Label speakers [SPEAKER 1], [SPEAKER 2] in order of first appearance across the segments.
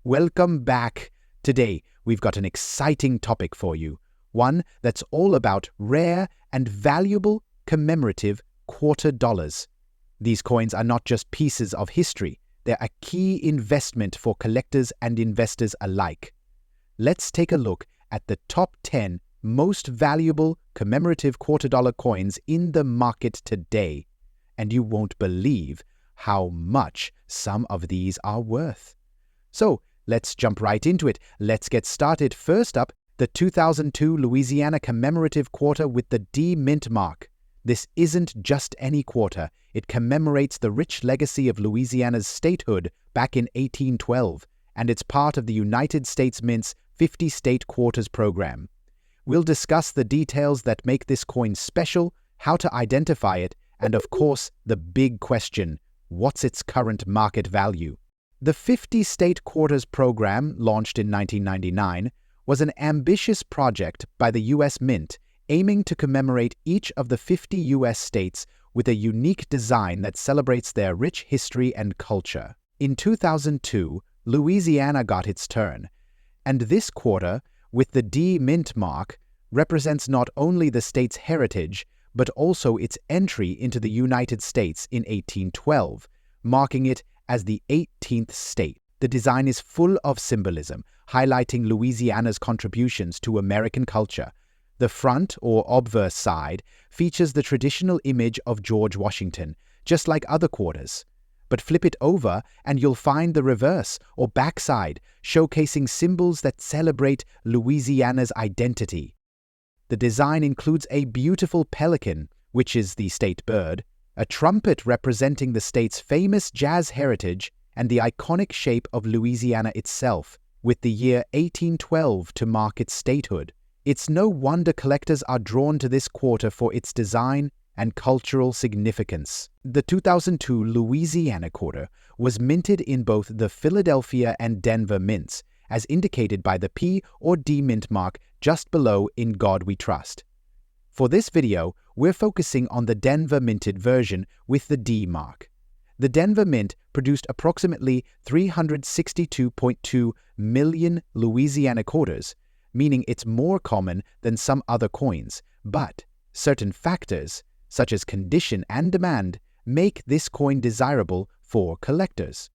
[SPEAKER 1] Welcome back. Today, we've got an exciting topic for you, one that's all about rare and valuable commemorative quarter dollars. These coins are not just pieces of history, they're a key investment for collectors and investors alike. Let's take a look at the top 10 most valuable commemorative quarter dollar coins in the market today, and you won't believe how much some of these are worth. So, let's jump right into it. Let's get started. First up, the 2002 Louisiana commemorative quarter with the D mint mark. This isn't just any quarter. It commemorates the rich legacy of Louisiana's statehood back in 1812, and it's part of the United States Mint's 50 state quarters program. We'll discuss the details that make this coin special, how to identify it, and of course, the big question, what's its current market value? The 50 state quarters program, launched in 1999, was an ambitious project by the U.S. Mint, aiming to commemorate each of the 50 U.S. states with a unique design that celebrates their rich history and culture. In 2002, Louisiana got its turn, and this quarter, with the D mint mark, represents not only the state's heritage, but also its entry into the United States in 1812, marking it as the 18th state. The design is full of symbolism, highlighting Louisiana's contributions to American culture. The front, or obverse side, features the traditional image of George Washington, just like other quarters. But flip it over and you'll find the reverse, or backside, showcasing symbols that celebrate Louisiana's identity. The design includes a beautiful pelican, which is the state bird, a trumpet representing the state's famous jazz heritage, and the iconic shape of Louisiana itself, with the year 1812 to mark its statehood. It's no wonder collectors are drawn to this quarter for its design and cultural significance. The 2002 Louisiana quarter was minted in both the Philadelphia and Denver mints, as indicated by the P or D mint mark just below "In God We Trust." For this video, we're focusing on the Denver minted version with the D mark. The Denver Mint produced approximately 362.2 million Louisiana quarters, meaning it's more common than some other coins, but certain factors, such as condition and demand, make this coin desirable for collectors.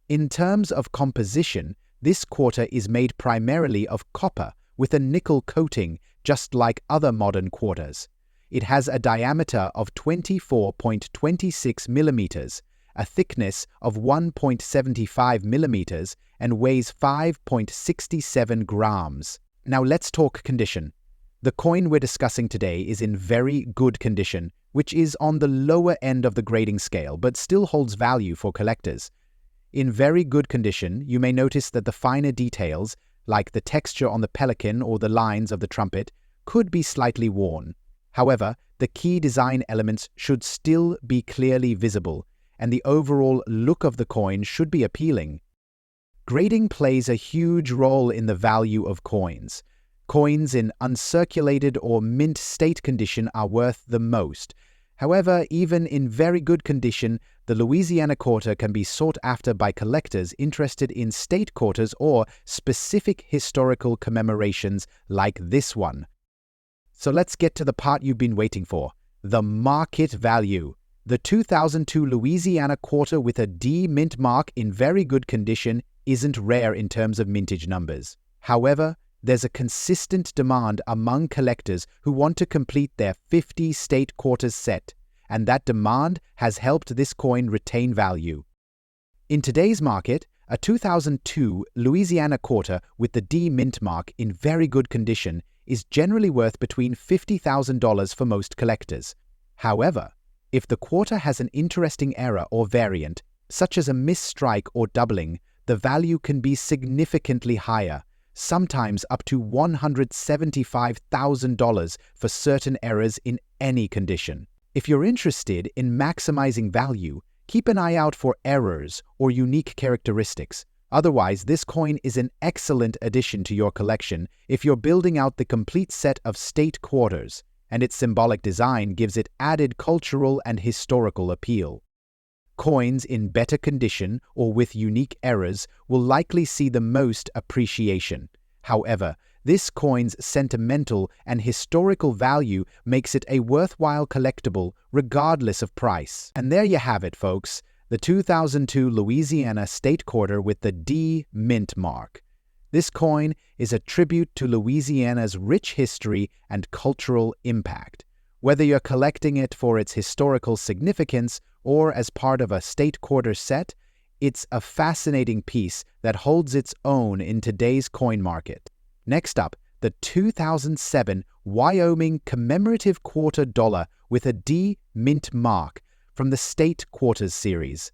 [SPEAKER 1] In terms of composition, this quarter is made primarily of copper with a nickel coating, just like other modern quarters. It has a diameter of 24.26 millimeters, a thickness of 1.75 millimeters, and weighs 5.67 grams. Now let's talk condition. The coin we're discussing today is in very good condition, which is on the lower end of the grading scale, but still holds value for collectors. In very good condition, you may notice that the finer details, like the texture on the pelican or the lines of the trumpet, could be slightly worn. However, the key design elements should still be clearly visible, and the overall look of the coin should be appealing. Grading plays a huge role in the value of coins. Coins in uncirculated or mint state condition are worth the most. However, even in very good condition, the Louisiana quarter can be sought after by collectors interested in state quarters or specific historical commemorations like this one. So let's get to the part you've been waiting for, the market value. The 2002 Louisiana quarter with a D mint mark in very good condition isn't rare in terms of mintage numbers. However, there's a consistent demand among collectors who want to complete their 50 state quarters set, and that demand has helped this coin retain value. In today's market, a 2002 Louisiana quarter with the D mint mark in very good condition is generally worth between $50,000 for most collectors. However, if the quarter has an interesting error or variant, such as a misstrike or doubling, the value can be significantly higher, sometimes up to $175,000 for certain errors in any condition. If you're interested in maximizing value, keep an eye out for errors or unique characteristics. Otherwise, this coin is an excellent addition to your collection if you're building out the complete set of state quarters, and its symbolic design gives it added cultural and historical appeal. Coins in better condition or with unique errors will likely see the most appreciation. However, this coin's sentimental and historical value makes it a worthwhile collectible regardless of price. And there you have it, folks, the 2002 Louisiana State Quarter with the D Mint mark. This coin is a tribute to Louisiana's rich history and cultural impact. Whether you're collecting it for its historical significance or as part of a state quarter set, it's a fascinating piece that holds its own in today's coin market. Next up, the 2007 Wyoming Commemorative Quarter Dollar with a D Mint mark from the State Quarters series.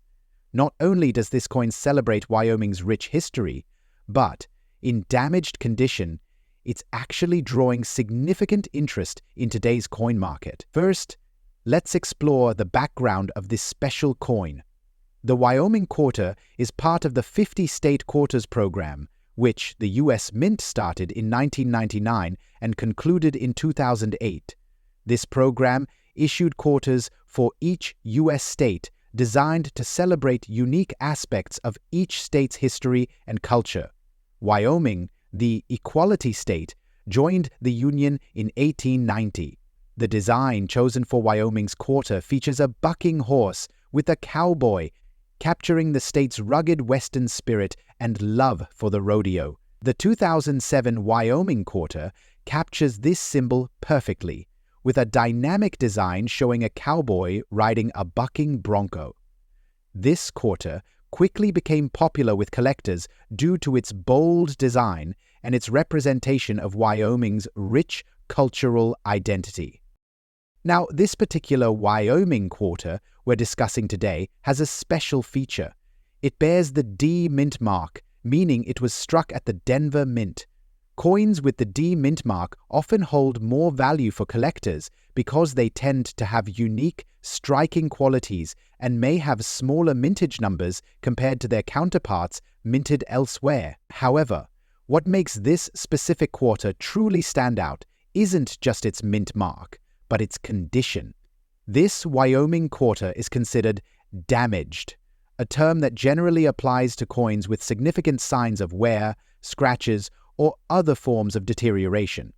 [SPEAKER 1] Not only does this coin celebrate Wyoming's rich history, but in damaged condition, it's actually drawing significant interest in today's coin market. First, let's explore the background of this special coin. The Wyoming Quarter is part of the 50 State Quarters program, which the U.S. Mint started in 1999 and concluded in 2008. This program issued quarters for each U.S. state designed to celebrate unique aspects of each state's history and culture. Wyoming, the Equality State, joined the Union in 1890. The design chosen for Wyoming's quarter features a bucking horse with a cowboy, capturing the state's rugged Western spirit and love for the rodeo. The 2007 Wyoming Quarter captures this symbol perfectly, with a dynamic design showing a cowboy riding a bucking bronco. This quarter quickly became popular with collectors due to its bold design and its representation of Wyoming's rich cultural identity. Now, this particular Wyoming quarter we're discussing today has a special feature. It bears the D Mint mark, meaning it was struck at the Denver Mint. Coins with the D Mint mark often hold more value for collectors because they tend to have unique, striking qualities and may have smaller mintage numbers compared to their counterparts minted elsewhere. However, what makes this specific quarter truly stand out isn't just its mint mark, but its condition. This Wyoming quarter is considered damaged, a term that generally applies to coins with significant signs of wear, scratches, or other forms of deterioration.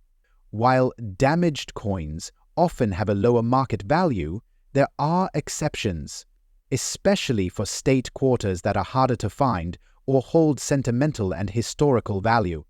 [SPEAKER 1] While damaged coins often have a lower market value, there are exceptions, especially for state quarters that are harder to find or hold sentimental and historical value.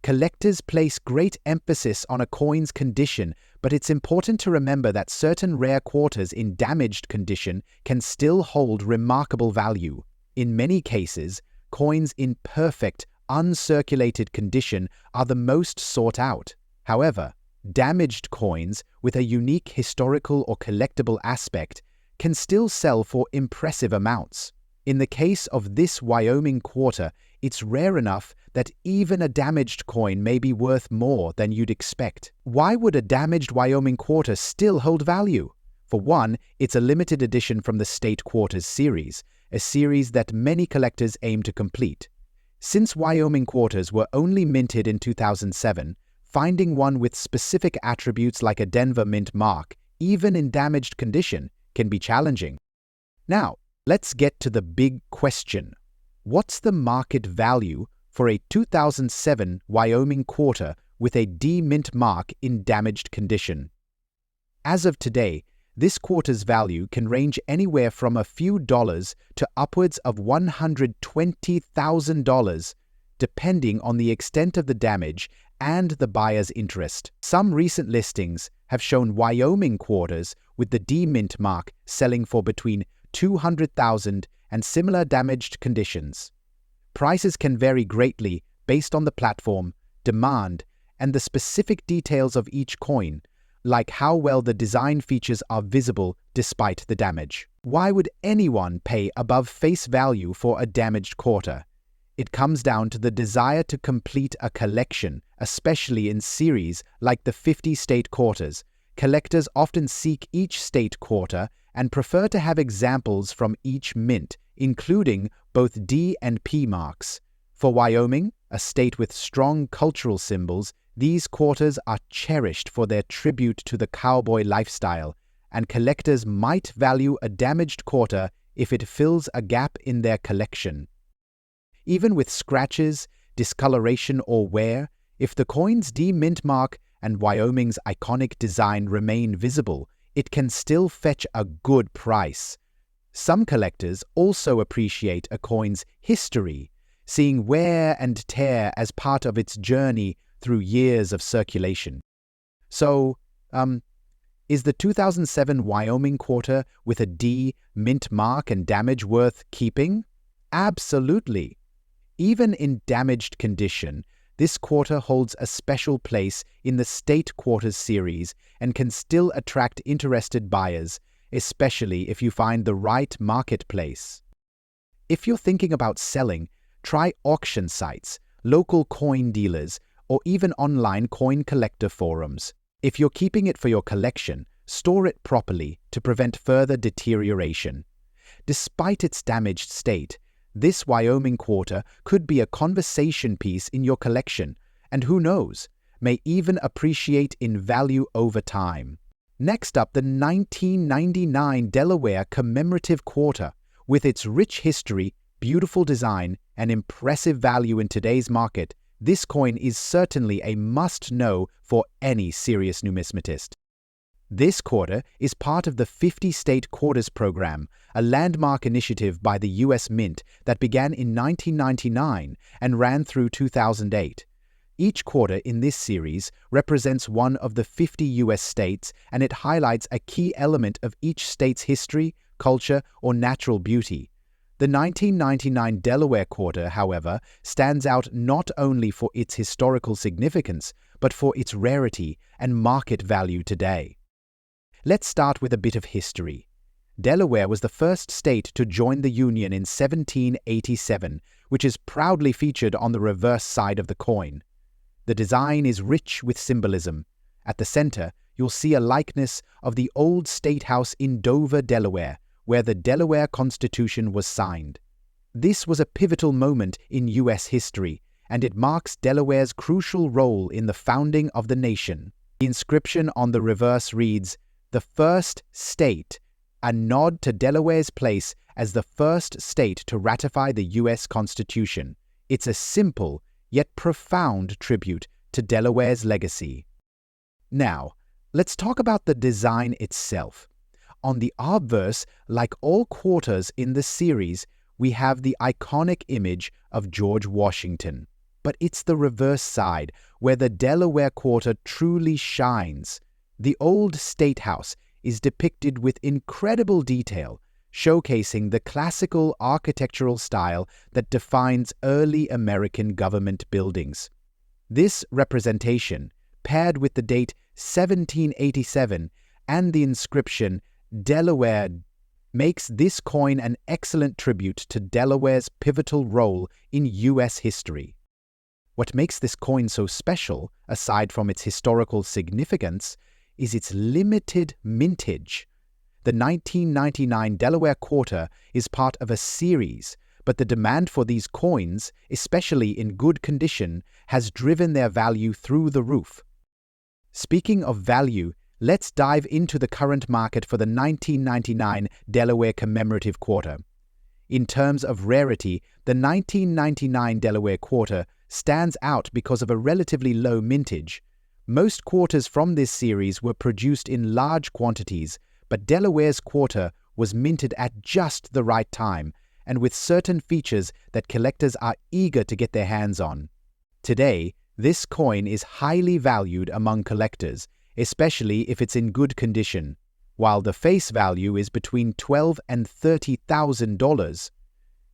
[SPEAKER 1] Collectors place great emphasis on a coin's condition, but it's important to remember that certain rare quarters in damaged condition can still hold remarkable value. In many cases, coins in perfect, uncirculated condition are the most sought out. However, damaged coins with a unique historical or collectible aspect can still sell for impressive amounts. In the case of this Wyoming quarter, it's rare enough that even a damaged coin may be worth more than you'd expect. Why would a damaged Wyoming quarter still hold value? For one, it's a limited edition from the State Quarters series, a series that many collectors aim to complete. Since Wyoming quarters were only minted in 2007, finding one with specific attributes like a Denver Mint mark, even in damaged condition, can be challenging. Now, let's get to the big question. What's the market value for a 2007 Wyoming quarter with a D Mint mark in damaged condition? As of today, this quarter's value can range anywhere from a few dollars to upwards of $120,000, depending on the extent of the damage and the buyer's interest. Some recent listings have shown Wyoming quarters with the D Mint mark selling for between $200,000 and similar damaged conditions. Prices can vary greatly based on the platform, demand, and the specific details of each coin, like how well the design features are visible despite the damage. Why would anyone pay above face value for a damaged quarter? It comes down to the desire to complete a collection, especially in series like the 50 State Quarters. Collectors often seek each state quarter and prefer to have examples from each mint, including both D and P marks. For Wyoming, a state with strong cultural symbols, these quarters are cherished for their tribute to the cowboy lifestyle, and collectors might value a damaged quarter if it fills a gap in their collection. Even with scratches, discoloration, or wear, if the coin's D-mint mark and Wyoming's iconic design remain visible, it can still fetch a good price. Some collectors also appreciate a coin's history, seeing wear and tear as part of its journey through years of circulation. So, is the 2007 Wyoming quarter with a D mint mark and damage worth keeping? Absolutely. Even in damaged condition, this quarter holds a special place in the State Quarters series and can still attract interested buyers, especially if you find the right marketplace. If you're thinking about selling, try auction sites, local coin dealers, or even online coin collector forums. If you're keeping it for your collection, store it properly to prevent further deterioration. Despite its damaged state, this Wyoming quarter could be a conversation piece in your collection, and who knows, may even appreciate in value over time. Next up, the 1999 Delaware Commemorative Quarter. With its rich history, beautiful design, and impressive value in today's market, this coin is certainly a must-know for any serious numismatist. This quarter is part of the 50-State Quarters Program, a landmark initiative by the U.S. Mint that began in 1999 and ran through 2008. Each quarter in this series represents one of the 50 U.S. states, and it highlights a key element of each state's history, culture, or natural beauty. The 1999 Delaware quarter, however, stands out not only for its historical significance, but for its rarity and market value today. Let's start with a bit of history. Delaware was the first state to join the Union in 1787, which is proudly featured on the reverse side of the coin. The design is rich with symbolism. At the center, you'll see a likeness of the old state house in Dover, Delaware, where the Delaware Constitution was signed. This was a pivotal moment in U.S. history, and it marks Delaware's crucial role in the founding of the nation. The inscription on the reverse reads, "The first state," a nod to Delaware's place as the first state to ratify the U.S. Constitution. It's a simple, yet profound tribute to Delaware's legacy. Now, let's talk about the design itself. On the obverse, like all quarters in the series, we have the iconic image of George Washington. But it's the reverse side where the Delaware quarter truly shines. The old state house is depicted with incredible detail, showcasing the classical architectural style that defines early American government buildings. This representation, paired with the date 1787 and the inscription Delaware, makes this coin an excellent tribute to Delaware's pivotal role in U.S. history. What makes this coin so special, aside from its historical significance, is its limited mintage. The 1999 Delaware quarter is part of a series, but the demand for these coins, especially in good condition, has driven their value through the roof. Speaking of value, let's dive into the current market for the 1999 Delaware Commemorative Quarter. In terms of rarity, the 1999 Delaware Quarter stands out because of a relatively low mintage. Most quarters from this series were produced in large quantities, but Delaware's quarter was minted at just the right time and with certain features that collectors are eager to get their hands on. Today, this coin is highly valued among collectors, especially if it's in good condition. While the face value is between $12,000 and $30,000,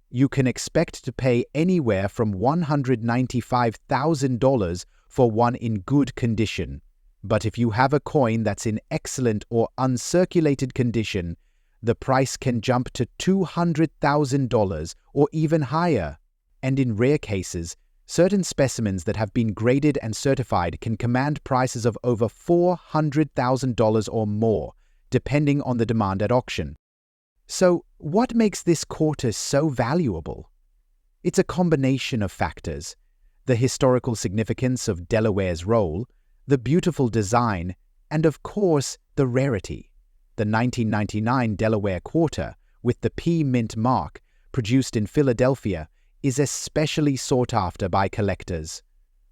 [SPEAKER 1] you can expect to pay anywhere from $195,000 for one in good condition. But if you have a coin that's in excellent or uncirculated condition, the price can jump to $200,000 or even higher. And in rare cases, certain specimens that have been graded and certified can command prices of over $400,000 or more, depending on the demand at auction. So, what makes this quarter so valuable? It's a combination of factors: the historical significance of Delaware's role, the beautiful design, and of course, the rarity. The 1999 Delaware quarter, with the P Mint mark, produced in Philadelphia, is especially sought after by collectors.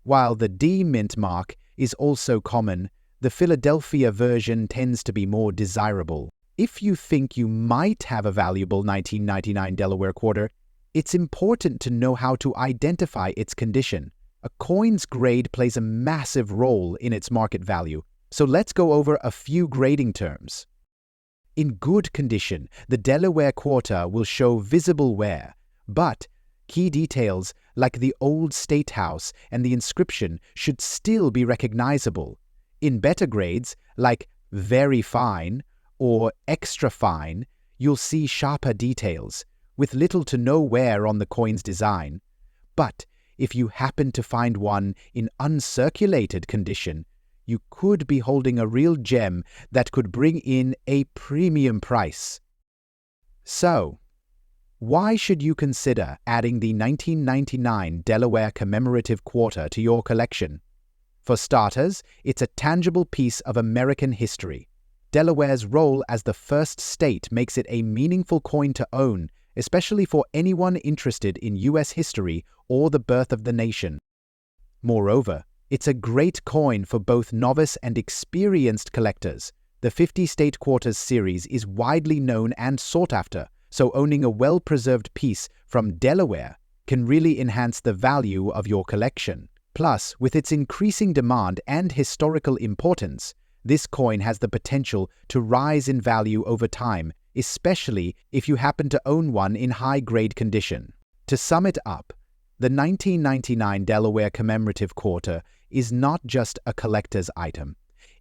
[SPEAKER 1] While the D Mint mark is also common, the Philadelphia version tends to be more desirable. If you think you might have a valuable 1999 Delaware quarter, it's important to know how to identify its condition. A coin's grade plays a massive role in its market value, so let's go over a few grading terms. In good condition, the Delaware quarter will show visible wear, but key details like the old State House and the inscription should still be recognizable. In better grades, like very fine or extra fine, you'll see sharper details, with little to no wear on the coin's design. But if you happen to find one in uncirculated condition, you could be holding a real gem that could bring in a premium price. So, why should you consider adding the 1999 Delaware Commemorative Quarter to your collection? For starters, it's a tangible piece of American history. Delaware's role as the first state makes it a meaningful coin to own, especially for anyone interested in U.S. history or the birth of the nation. Moreover, it's a great coin for both novice and experienced collectors. The 50 State Quarters series is widely known and sought after, so owning a well-preserved piece from Delaware can really enhance the value of your collection. Plus, with its increasing demand and historical importance, this coin has the potential to rise in value over time, especially if you happen to own one in high-grade condition. To sum it up, the 1999 Delaware Commemorative Quarter is not just a collector's item.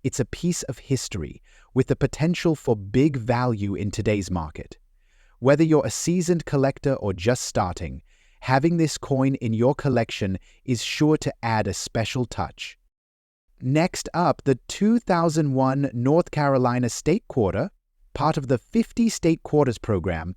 [SPEAKER 1] It's a piece of history with the potential for big value in today's market. Whether you're a seasoned collector or just starting, having this coin in your collection is sure to add a special touch. Next up, the 2001 North Carolina State Quarter, part of the 50 State Quarters program.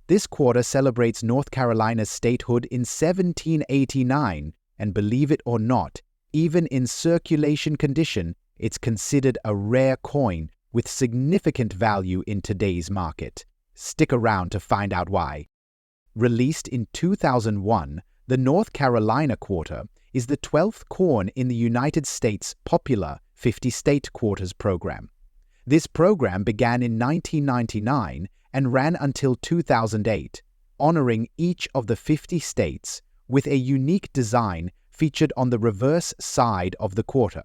[SPEAKER 1] This quarter celebrates North Carolina's statehood in 1789, and believe it or not, even in circulation condition, it's considered a rare coin with significant value in today's market. Stick around to find out why. Released in 2001, the North Carolina Quarter is the 12th coin in the United States' popular 50 State Quarters program. This program began in 1999 and ran until 2008, honoring each of the 50 states with a unique design featured on the reverse side of the quarter.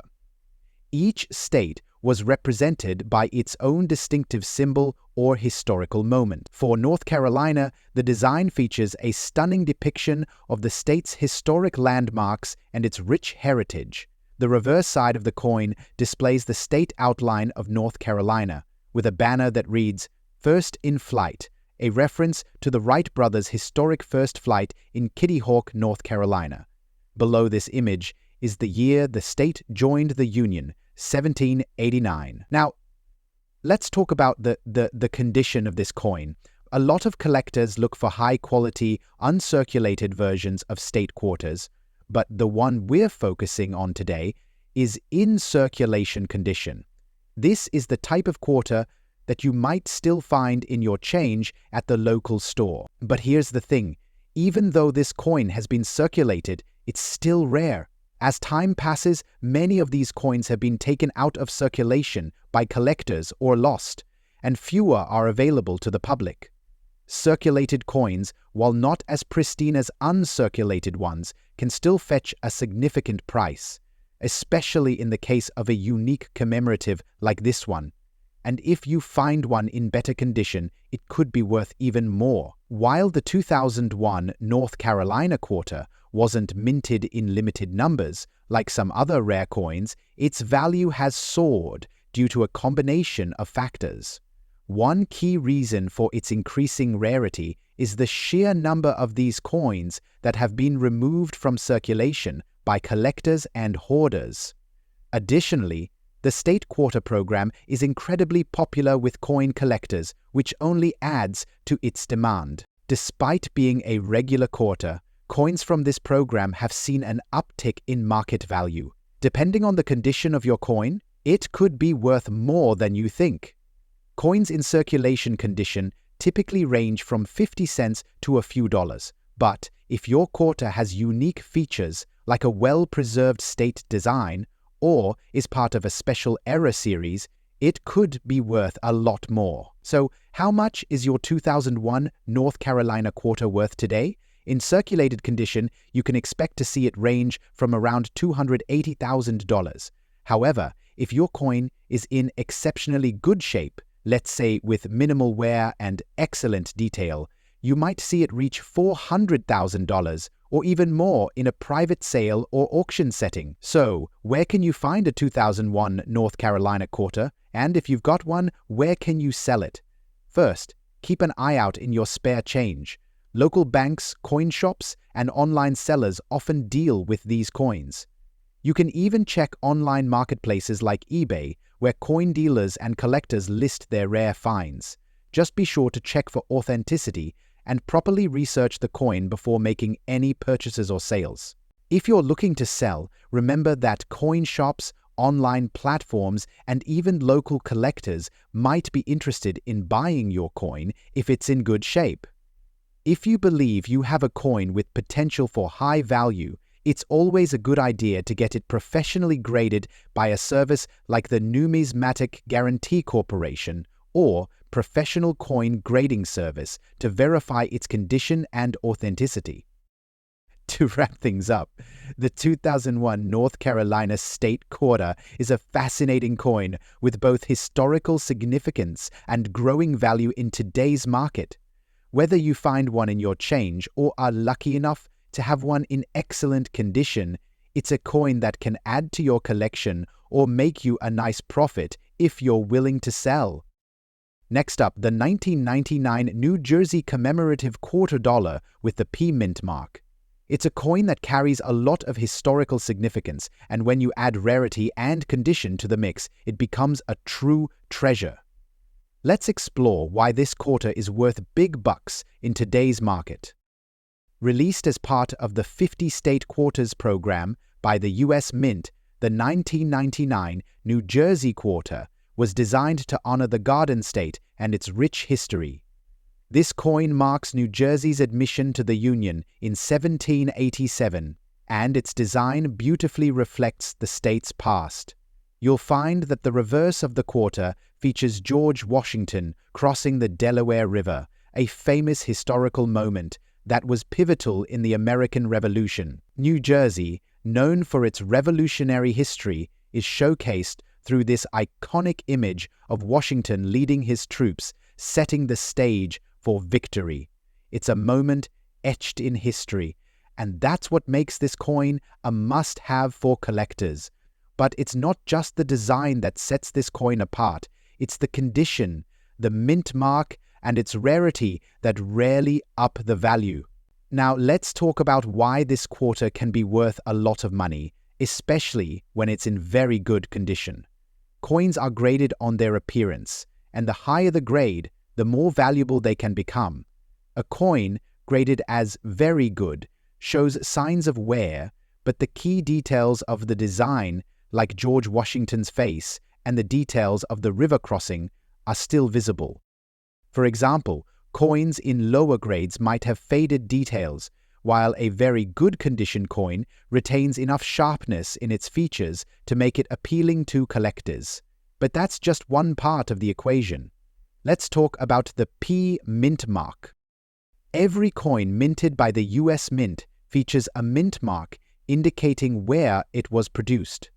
[SPEAKER 1] Each state was represented by its own distinctive symbol or historical moment. For North Carolina, the design features a stunning depiction of the state's historic landmarks and its rich heritage. The reverse side of the coin displays the state outline of North Carolina, with a banner that reads, "First in Flight," a reference to the Wright brothers' historic first flight in Kitty Hawk, North Carolina. Below this image is the year the state joined the Union, 1789. Now, let's talk about the condition of this coin. A lot of collectors look for high-quality, uncirculated versions of state quarters, but the one we're focusing on today is in circulation condition. This is the type of quarter that you might still find in your change at the local store. But here's the thing, even though this coin has been circulated, it's still rare. As time passes, many of these coins have been taken out of circulation by collectors or lost, and fewer are available to the public. Circulated coins, while not as pristine as uncirculated ones, can still fetch a significant price, especially in the case of a unique commemorative like this one. And if you find one in better condition, it could be worth even more. While the 2001 North Carolina Quarter wasn't minted in limited numbers, like some other rare coins, its value has soared due to a combination of factors. One key reason for its increasing rarity is the sheer number of these coins that have been removed from circulation by collectors and hoarders. Additionally, the State Quarter program is incredibly popular with coin collectors, which only adds to its demand. Despite being a regular quarter, coins from this program have seen an uptick in market value. Depending on the condition of your coin, it could be worth more than you think. Coins in circulation condition typically range from 50 cents to a few dollars. But if your quarter has unique features like a well-preserved state design or is part of a special era series, it could be worth a lot more. So, how much is your 2001 North Carolina quarter worth today? In circulated condition, you can expect to see it range from around $280,000. However, if your coin is in exceptionally good shape, let's say with minimal wear and excellent detail, you might see it reach $400,000 or even more in a private sale or auction setting. So, where can you find a 2001 North Carolina quarter? And if you've got one, where can you sell it? First, keep an eye out in your spare change. Local banks, coin shops, and online sellers often deal with these coins. You can even check online marketplaces like eBay, where coin dealers and collectors list their rare finds. Just be sure to check for authenticity and properly research the coin before making any purchases or sales. If you're looking to sell, remember that coin shops, online platforms, and even local collectors might be interested in buying your coin if it's in good shape. If you believe you have a coin with potential for high value, it's always a good idea to get it professionally graded by a service like the Numismatic Guarantee Corporation or Professional Coin Grading Service to verify its condition and authenticity. To wrap things up, the 2001 North Carolina State Quarter is a fascinating coin with both historical significance and growing value in today's market. Whether you find one in your change or are lucky enough to have one in excellent condition, it's a coin that can add to your collection or make you a nice profit if you're willing to sell. Next up, the 1999 New Jersey Commemorative Quarter Dollar with the P Mint mark. It's a coin that carries a lot of historical significance, and when you add rarity and condition to the mix, it becomes a true treasure. Let's explore why this quarter is worth big bucks in today's market. Released as part of the 50-state quarters program by the U.S. Mint, the 1999 New Jersey Quarter was designed to honor the Garden State and its rich history. This coin marks New Jersey's admission to the Union in 1787, and its design beautifully reflects the state's past. You'll find that the reverse of the quarter features George Washington crossing the Delaware River, a famous historical moment that was pivotal in the American Revolution. New Jersey, known for its revolutionary history, is showcased through this iconic image of Washington leading his troops, setting the stage for victory. It's a moment etched in history, and that's what makes this coin a must-have for collectors. But it's not just the design that sets this coin apart, it's the condition, the mint mark, and its rarity that rarely up the value. Now let's talk about why this quarter can be worth a lot of money, especially when it's in very good condition. Coins are graded on their appearance, and the higher the grade, the more valuable they can become. A coin graded as very good shows signs of wear, but the key details of the design, like George Washington's face and the details of the river crossing, are still visible. For example, coins in lower grades might have faded details, while a very good condition coin retains enough sharpness in its features to make it appealing to collectors. But that's just one part of the equation. Let's talk about the P Mint mark. Every coin minted by the U.S. Mint features a mint mark indicating where it was produced.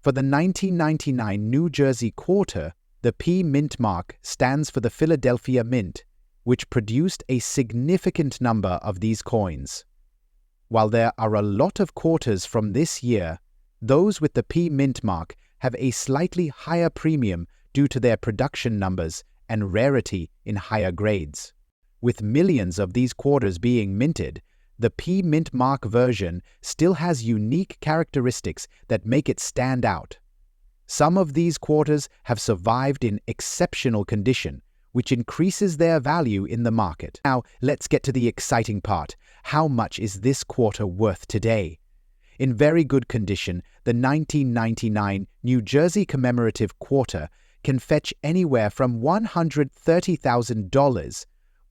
[SPEAKER 1] For the 1999 New Jersey Quarter, the P Mint mark stands for the Philadelphia Mint, which produced a significant number of these coins. While there are a lot of quarters from this year, those with the P Mint mark have a slightly higher premium due to their production numbers and rarity in higher grades. With millions of these quarters being minted, the P Mint mark version still has unique characteristics that make it stand out. Some of these quarters have survived in exceptional condition, which increases their value in the market. Now, let's get to the exciting part. How much is this quarter worth today? In very good condition, the 1999 New Jersey Commemorative Quarter can fetch anywhere from $130,000,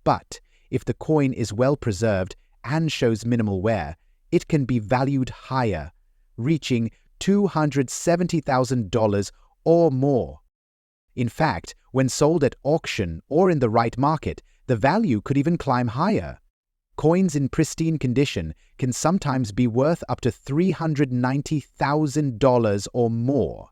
[SPEAKER 1] But if the coin is well preserved and shows minimal wear, it can be valued higher, reaching $270,000 or more. In fact, when sold at auction or in the right market, the value could even climb higher. Coins in pristine condition can sometimes be worth up to $390,000 or more.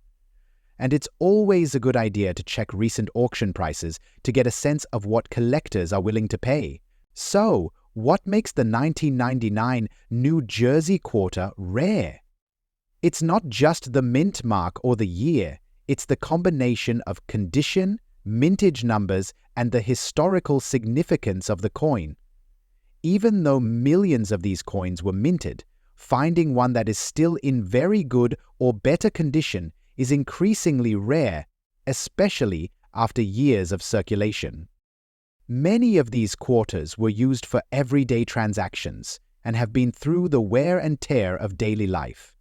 [SPEAKER 1] And it's always a good idea to check recent auction prices to get a sense of what collectors are willing to pay. So, what makes the 1999 New Jersey quarter rare? It's not just the mint mark or the year, it's the combination of condition, mintage numbers, and the historical significance of the coin. Even though millions of these coins were minted, finding one that is still in very good or better condition is increasingly rare, especially after years of circulation. Many of these quarters were used for everyday transactions and have been through the wear and tear of daily life.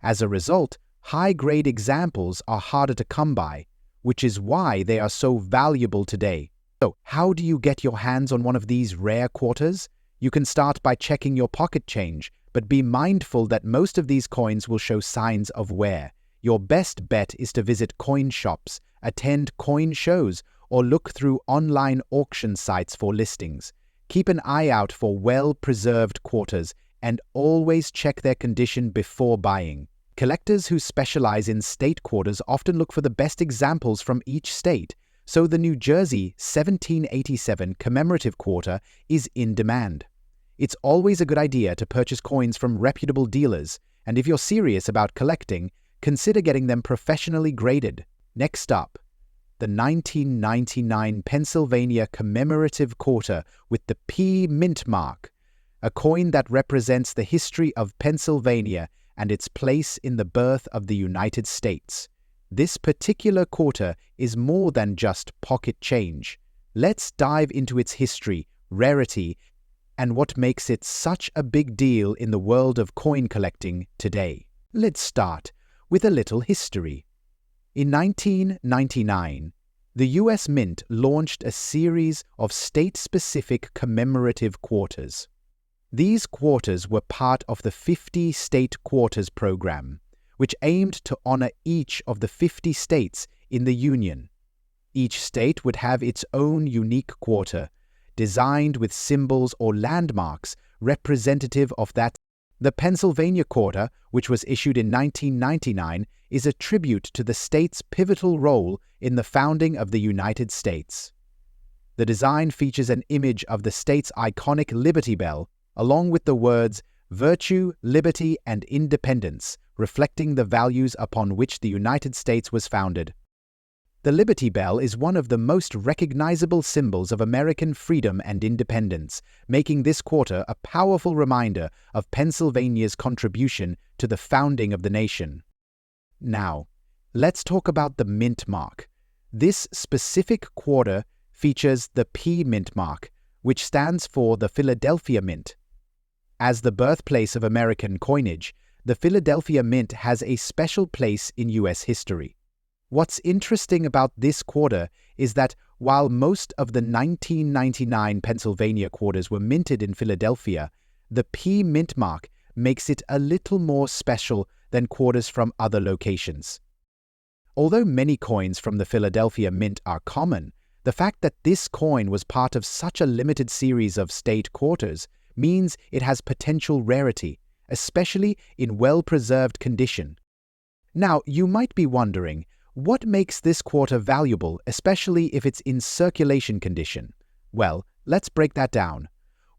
[SPEAKER 1] As a result, high-grade examples are harder to come by, which is why they are so valuable today. So, how do you get your hands on one of these rare quarters? You can start by checking your pocket change, but be mindful that most of these coins will show signs of wear. Your best bet is to visit coin shops, attend coin shows, or look through online auction sites for listings. Keep an eye out for well-preserved quarters and always check their condition before buying. Collectors who specialize in state quarters often look for the best examples from each state, so the New Jersey 1787 commemorative quarter is in demand. It's always a good idea to purchase coins from reputable dealers, and if you're serious about collecting, consider getting them professionally graded. Next up, the 1999 Pennsylvania commemorative quarter with the P mint mark, a coin that represents the history of Pennsylvania and its place in the birth of the United States. This particular quarter is more than just pocket change. Let's dive into its history, rarity, and what makes it such a big deal in the world of coin collecting today. Let's start with a little history. In 1999, the U.S. Mint launched a series of state-specific commemorative quarters. These quarters were part of the 50 State Quarters program, which aimed to honor each of the 50 states in the Union. Each state would have its own unique quarter, designed with symbols or landmarks representative of that. The Pennsylvania quarter, which was issued in 1999, is a tribute to the state's pivotal role in the founding of the United States. The design features an image of the state's iconic Liberty Bell, along with the words virtue, liberty, and independence, reflecting the values upon which the United States was founded. The Liberty Bell is one of the most recognizable symbols of American freedom and independence, making this quarter a powerful reminder of Pennsylvania's contribution to the founding of the nation. Now, let's talk about the mint mark. This specific quarter features the P mint mark, which stands for the Philadelphia Mint. As the birthplace of American coinage, the Philadelphia Mint has a special place in U.S. history. What's interesting about this quarter is that while most of the 1999 Pennsylvania quarters were minted in Philadelphia, the P mint mark makes it a little more special than quarters from other locations. Although many coins from the Philadelphia Mint are common, the fact that this coin was part of such a limited series of state quarters means it has potential rarity, especially in well-preserved condition. Now, you might be wondering, what makes this quarter valuable, especially if it's in circulation condition? Well, let's break that down.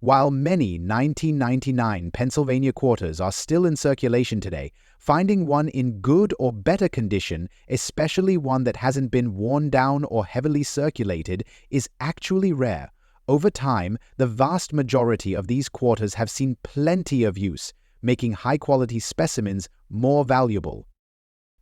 [SPEAKER 1] While many 1999 Pennsylvania quarters are still in circulation today, finding one in good or better condition, especially one that hasn't been worn down or heavily circulated, is actually rare. Over time, the vast majority of these quarters have seen plenty of use, making high-quality specimens more valuable.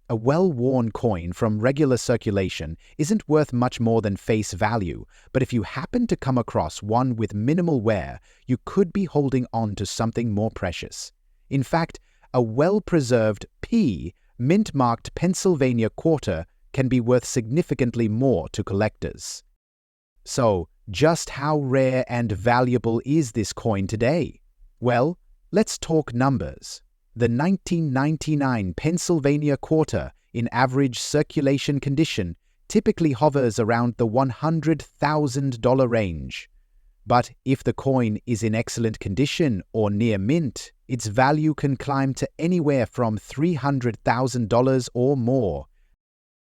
[SPEAKER 1] A well-worn coin from regular circulation isn't worth much more than face value, but if you happen to come across one with minimal wear, you could be holding on to something more precious. In fact, a well-preserved P, mint-marked Pennsylvania quarter can be worth significantly more to collectors. So, Just how rare and valuable is this coin today? Well, let's talk numbers. The 1999 Pennsylvania quarter in average circulation condition typically hovers around the $100,000 range. But if the coin is in excellent condition or near mint, its value can climb to anywhere from $300,000 or more.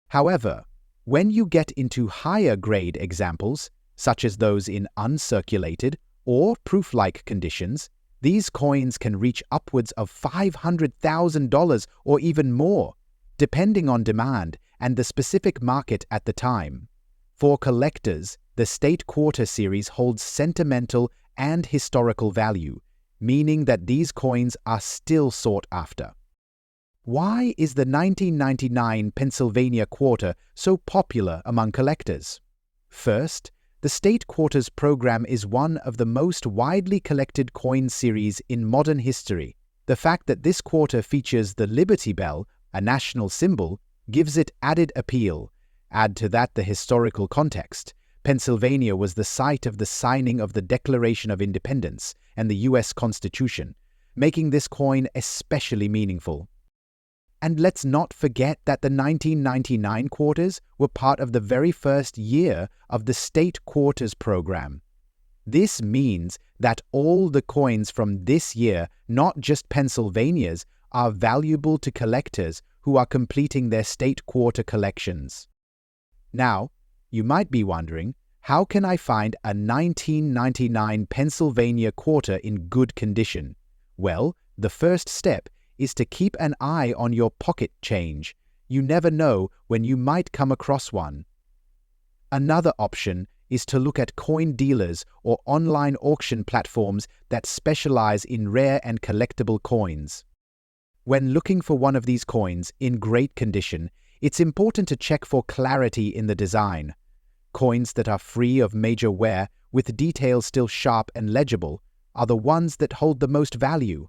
[SPEAKER 1] However, when you get into higher grade examples, such as those in uncirculated or proof-like conditions, these coins can reach upwards of $500,000 or even more, depending on demand and the specific market at the time. For collectors, the State Quarter series holds sentimental and historical value, meaning that these coins are still sought after. Why is the 1999 Pennsylvania Quarter so popular among collectors? First, the State Quarters program is one of the most widely collected coin series in modern history. The fact that this quarter features the Liberty Bell, a national symbol, gives it added appeal. Add to that the historical context. Pennsylvania was the site of the signing of the Declaration of Independence and the U.S. Constitution, making this coin especially meaningful. And let's not forget that the 1999 quarters were part of the very first year of the State Quarters program. This means that all the coins from this year, not just Pennsylvania's, are valuable to collectors who are completing their State Quarter collections. Now, you might be wondering, how can I find a 1999 Pennsylvania quarter in good condition? Well, the first step is to keep an eye on your pocket change. You never know when you might come across one. Another option is to look at coin dealers or online auction platforms that specialize in rare and collectible coins. When looking for one of these coins in great condition, it's important to check for clarity in the design. Coins that are free of major wear, with details still sharp and legible, are the ones that hold the most value.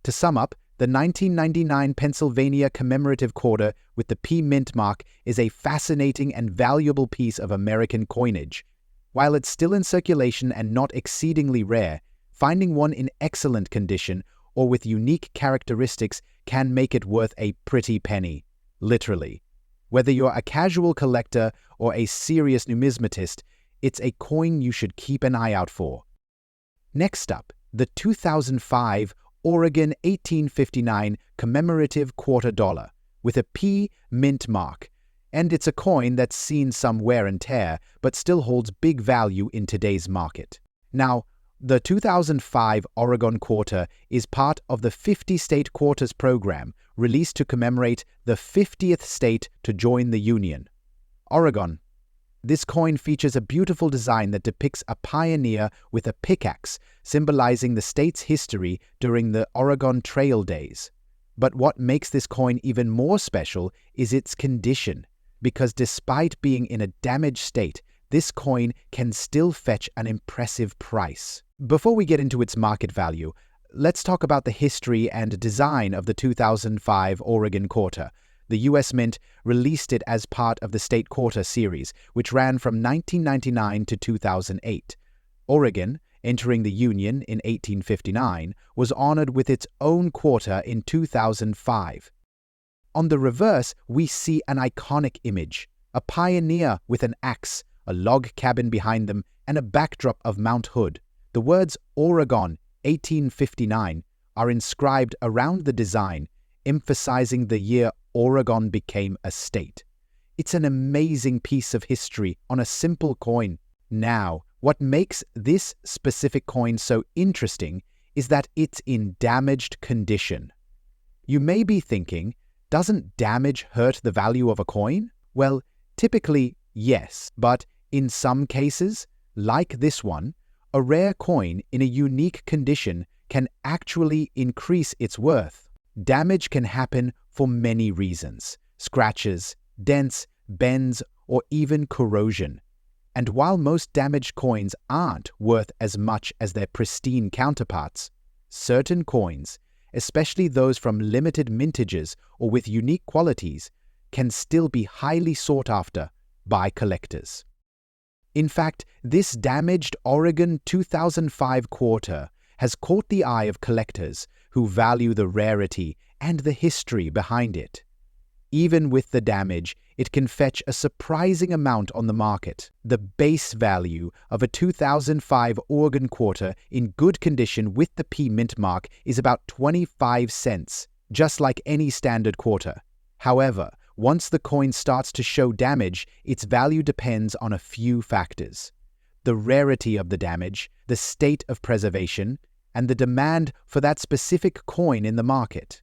[SPEAKER 1] To sum up, the 1999 Pennsylvania Commemorative Quarter with the P Mint mark is a fascinating and valuable piece of American coinage. While it's still in circulation and not exceedingly rare, finding one in excellent condition or with unique characteristics can make it worth a pretty penny, literally. Whether you're a casual collector or a serious numismatist, it's a coin you should keep an eye out for. Next up, the 2005 Oregon 1859 Commemorative Quarter Dollar with a P Mint mark, and it's a coin that's seen some wear and tear but still holds big value in today's market. Now, the 2005 Oregon Quarter is part of the 50 State Quarters program released to commemorate the 50th state to join the Union, Oregon. This coin features a beautiful design that depicts a pioneer with a pickaxe, symbolizing the state's history during the Oregon Trail days. But what makes this coin even more special is its condition, because despite being in a damaged state, this coin can still fetch an impressive price. Before we get into its market value, let's talk about the history and design of the 2005 Oregon Quarter. The U.S. Mint released it as part of the State Quarter series, which ran from 1999 to 2008. Oregon, entering the Union in 1859, was honored with its own quarter in 2005. On the reverse, we see an iconic image, a pioneer with an axe, a log cabin behind them, and a backdrop of Mount Hood. The words Oregon 1859 are inscribed around the design, emphasizing the year Oregon became a state. It's an amazing piece of history on a simple coin. Now, what makes this specific coin so interesting is that it's in damaged condition. You may be thinking, doesn't damage hurt the value of a coin? Well, typically, yes, but in some cases, like this one, a rare coin in a unique condition can actually increase its worth. Damage can happen for many reasons: scratches, dents, bends, or even corrosion. And while most damaged coins aren't worth as much as their pristine counterparts, certain coins, especially those from limited mintages or with unique qualities, can still be highly sought after by collectors. In fact, this damaged Oregon 2005 quarter has caught the eye of collectors who value the rarity and the history behind it. Even with the damage, it can fetch a surprising amount on the market. The base value of a 2005 Oregon quarter in good condition with the P mint mark is about 25 cents, just like any standard quarter. However, once the coin starts to show damage, its value depends on a few factors: the rarity of the damage, the state of preservation, and the demand for that specific coin in the market.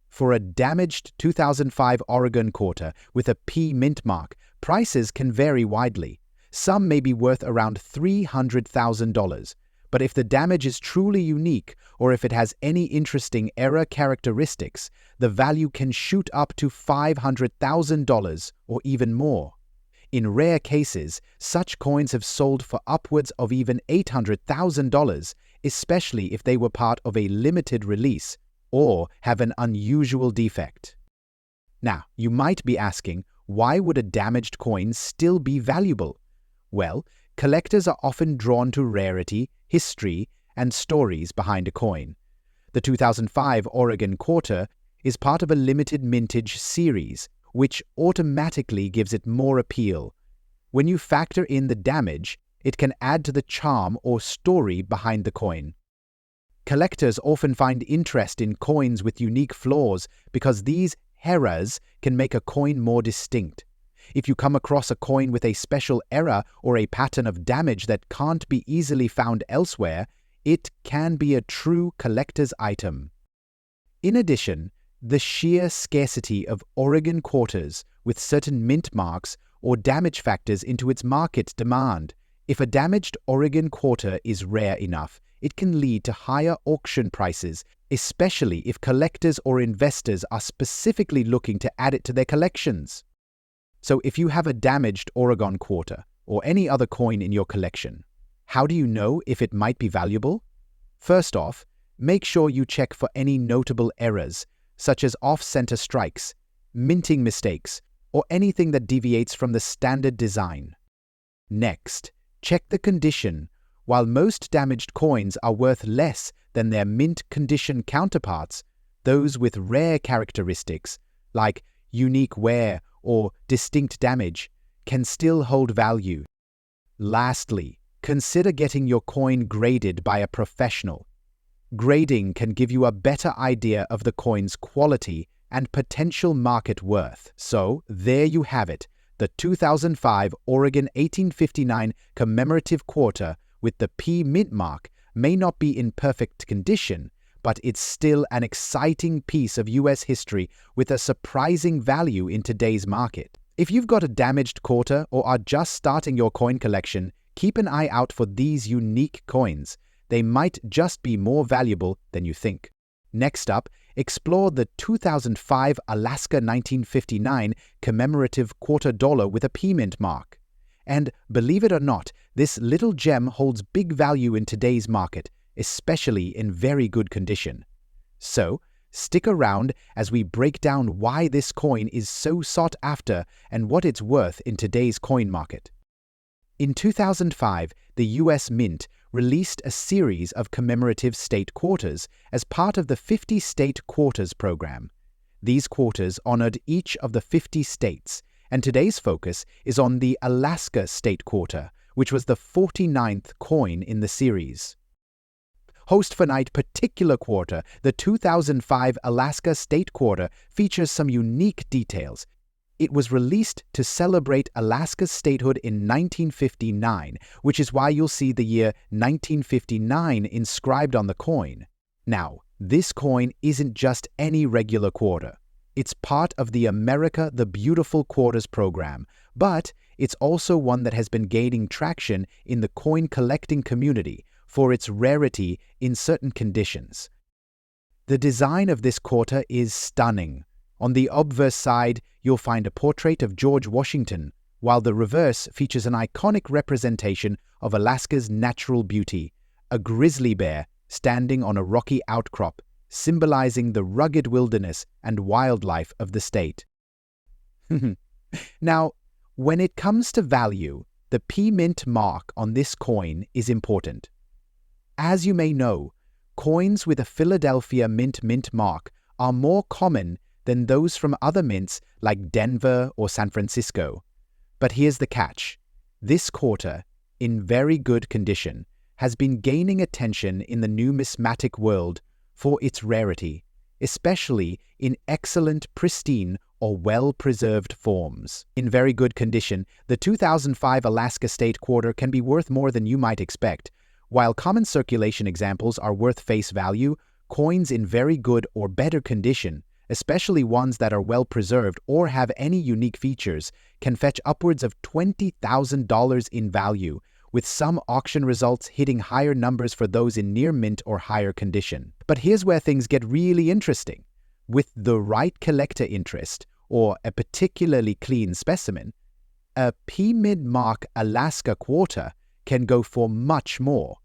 [SPEAKER 1] For a damaged 2005 Oregon quarter with a P mint mark, prices can vary widely. Some may be worth around $300,000, but if the damage is truly unique or if it has any interesting era characteristics, the value can shoot up to $500,000 or even more. In rare cases, such coins have sold for upwards of even $800,000, especially if they were part of a limited release or have an unusual defect. Now, you might be asking, why would a damaged coin still be valuable? Well, collectors are often drawn to rarity, history, and stories behind a coin. The 2005 Oregon quarter is part of a limited mintage series, which automatically gives it more appeal. When you factor in the damage, it can add to the charm or story behind the coin. Collectors often find interest in coins with unique flaws because these errors can make a coin more distinct. If you come across a coin with a special error or a pattern of damage that can't be easily found elsewhere, it can be a true collector's item. In addition, the sheer scarcity of Oregon quarters with certain mint marks or damage factors into its market demand. If a damaged Oregon quarter is rare enough, it can lead to higher auction prices, especially if collectors or investors are specifically looking to add it to their collections. So if you have a damaged Oregon quarter or any other coin in your collection, how do you know if it might be valuable? First off, make sure you check for any notable errors, such as off-center strikes, minting mistakes, or anything that deviates from the standard design. Next, check the condition. While most damaged coins are worth less than their mint condition counterparts, those with rare characteristics, like unique wear or distinct damage, can still hold value. Lastly, consider getting your coin graded by a professional. Grading can give you a better idea of the coin's quality and potential market worth. So, there you have it, the 2005 Oregon 1859 commemorative quarter with the P mint mark may not be in perfect condition, but it's still an exciting piece of US history with a surprising value in today's market. If you've got a damaged quarter or are just starting your coin collection, keep an eye out for these unique coins. They might just be more valuable than you think. Next up, explore the 2005 Alaska 1959 commemorative quarter dollar with a P mint mark. And believe it or not, this little gem holds big value in today's market, especially in very good condition. So, stick around as we break down why this coin is so sought after and what it's worth in today's coin market. In 2005, the US Mint released a series of commemorative state quarters as part of the 50 State Quarters program. These quarters honored each of the 50 states, and today's focus is on the Alaska State Quarter, which was the 49th coin in the series. Host for Night particular quarter, the 2005 Alaska State Quarter, features some unique details. It was released to celebrate Alaska's statehood in 1959, which is why you'll see the year 1959 inscribed on the coin. Now, this coin isn't just any regular quarter. It's part of the America the Beautiful Quarters program, but it's also one that has been gaining traction in the coin collecting community for its rarity in certain conditions. The design of this quarter is stunning. On the obverse side, you'll find a portrait of George Washington, while the reverse features an iconic representation of Alaska's natural beauty, a grizzly bear standing on a rocky outcrop, symbolizing the rugged wilderness and wildlife of the state. Now, when it comes to value, The P-Mint mark on this coin is important. As you may know, coins with a Philadelphia Mint mark are more common than those from other mints like Denver or San Francisco. But here's the catch. This quarter, in very good condition, has been gaining attention in the numismatic world for its rarity, especially in excellent, pristine, or well-preserved forms. In very good condition, the 2005 Alaska State Quarter can be worth more than you might expect. While common circulation examples are worth face value, coins in very good or better condition, especially ones that are well-preserved or have any unique features, can fetch upwards of $20,000 in value, with some auction results hitting higher numbers for those in near mint or higher condition. But here's where things get really interesting. With the right collector interest, or a particularly clean specimen, a P-Mint mark Alaska Quarter can go for much more.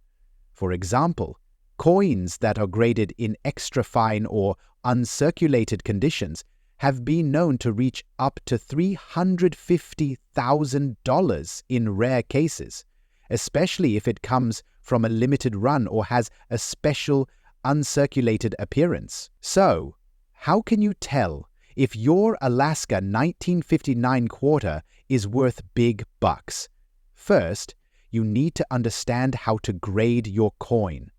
[SPEAKER 1] For example, coins that are graded in extra fine or uncirculated conditions have been known to reach up to $350,000 in rare cases, especially if it comes from a limited run or has a special uncirculated appearance. So, how can you tell if your Alaska 1959 quarter is worth big bucks? First, you need to understand how to grade your coin.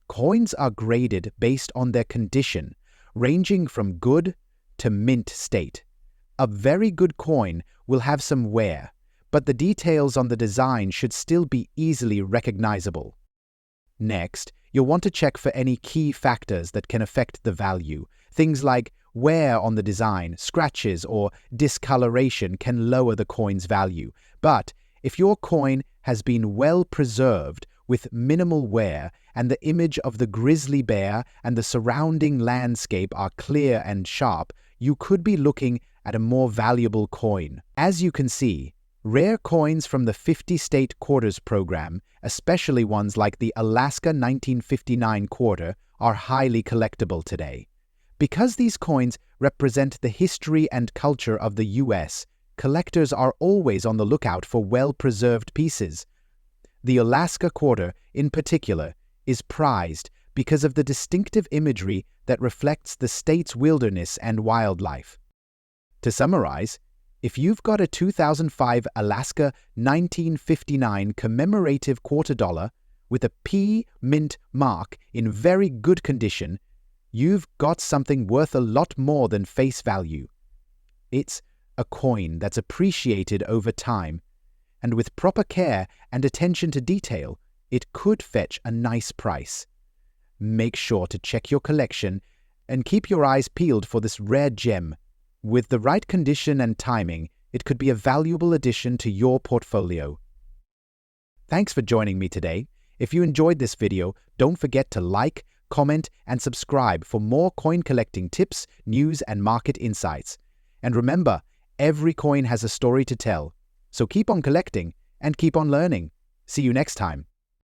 [SPEAKER 1] Coins are graded based on their condition, ranging from good to mint state. A very good coin will have some wear, but the details on the design should still be easily recognizable. Next, you'll want to check for any key factors that can affect the value. Things like wear on the design, scratches, or discoloration can lower the coin's value. But if your coin has been well preserved with minimal wear and the image of the grizzly bear and the surrounding landscape are clear and sharp, you could be looking at a more valuable coin. As you can see, rare coins from the 50-state quarters program, especially ones like the Alaska 1959 quarter, are highly collectible today. Because these coins represent the history and culture of the U.S., collectors are always on the lookout for well-preserved pieces. The Alaska quarter, in particular, is prized because of the distinctive imagery that reflects the state's wilderness and wildlife. To summarize, if you've got a 2005 Alaska 1959 commemorative quarter dollar with a P-Mint mark in very good condition, you've got something worth a lot more than face value. It's a coin that's appreciated over time, and with proper care and attention to detail, it could fetch a nice price. Make sure to check your collection and keep your eyes peeled for this rare gem. With the right condition and timing, it could be a valuable addition to your portfolio. Thanks for joining me today. If you enjoyed this video, don't forget to like, comment, and subscribe for more coin collecting tips, news, and market insights. And remember, every coin has a story to tell. So keep on collecting and keep on learning. See you next time.